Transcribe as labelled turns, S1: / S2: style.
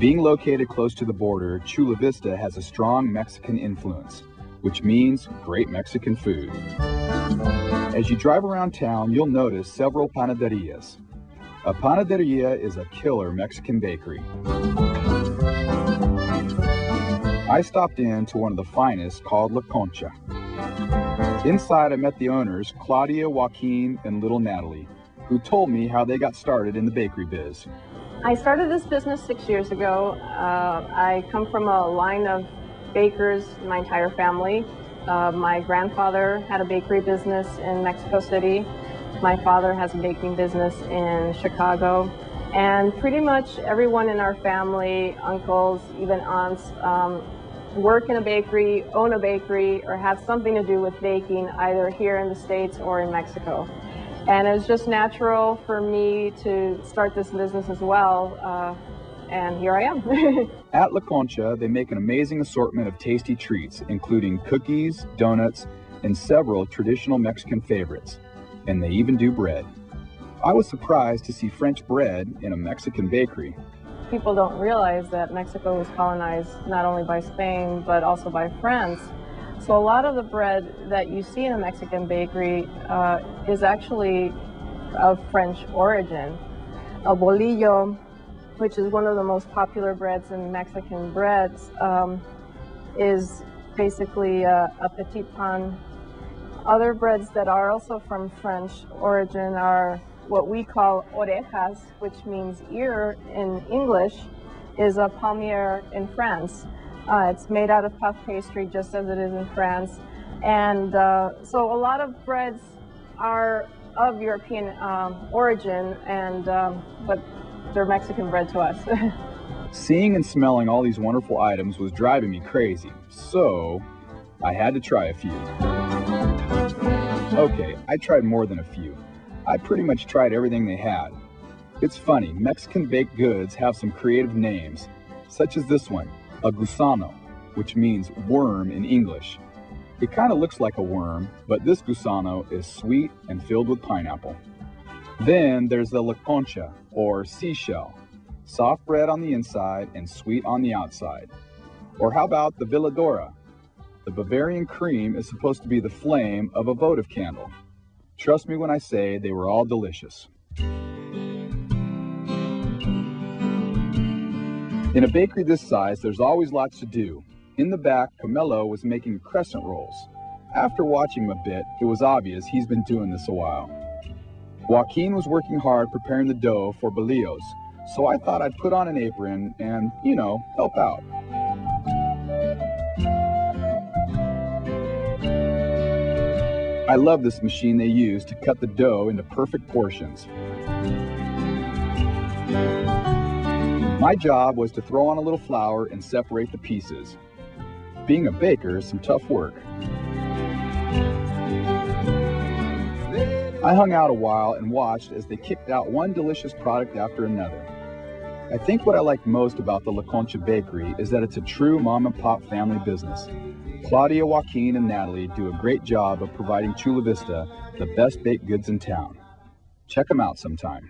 S1: Being located close to the border, Chula Vista has a strong Mexican influence, which means great Mexican food. As you drive around town, you'll notice several panaderias. A panaderia is a killer Mexican bakery. I stopped in to one of the finest called La Concha. Inside, I met the owners, Claudia, Joaquin, and little Natalie, who told me how they got started in the bakery biz.
S2: I started this business 6 years ago. I come from a line of bakers, my entire family. My grandfather had a bakery business in Mexico City. My father has a baking business in Chicago. And pretty much everyone in our family, uncles, even aunts, work in a bakery, own a bakery, or have something to do with baking, either here in the States or in Mexico. And it was just natural for me to start this business as well, and here I am.
S1: At La Concha, they make an amazing assortment of tasty treats, including cookies, donuts, and several traditional Mexican favorites. And they even do bread. I was surprised to see French bread in a Mexican bakery.
S2: People don't realize that Mexico was colonized not only by Spain, but also by France. So a lot of the bread that you see in a Mexican bakery is actually of French origin. El bolillo, which is one of the most popular breads in Mexican breads, is basically a petit pan. Other breads that are also from French origin are what we call orejas, which means ear in English, is a palmier in France. It's made out of puff pastry, just as it is in France. And so a lot of breads are of European origin, and but they're Mexican bread to us.
S1: Seeing and smelling all these wonderful items was driving me crazy, so I had to try a few. Okay, I tried more than a few. I pretty much tried everything they had. It's funny, Mexican baked goods have some creative names, such as this one, a gusano, which means worm in English. It kind of looks like a worm, but this gusano is sweet and filled with pineapple. Then there's the la concha, or seashell, soft bread on the inside and sweet on the outside. Or how about the veladora? The Bavarian cream is supposed to be the flame of a votive candle. Trust me when I say they were all delicious. In a bakery this size, there's always lots to do. In the back, Camelo was making crescent rolls. After watching him a bit, it was obvious he's been doing this a while. Joaquin was working hard preparing the dough for bolillos, so I thought I'd put on an apron and, help out. I love this machine they use to cut the dough into perfect portions. My job was to throw on a little flour and separate the pieces. Being a baker is some tough work. I hung out a while and watched as they kicked out one delicious product after another. I think what I like most about the La Concha Bakery is that it's a true mom and pop family business. Claudia, Joaquin, and Natalie do a great job of providing Chula Vista the best baked goods in town. Check them out sometime.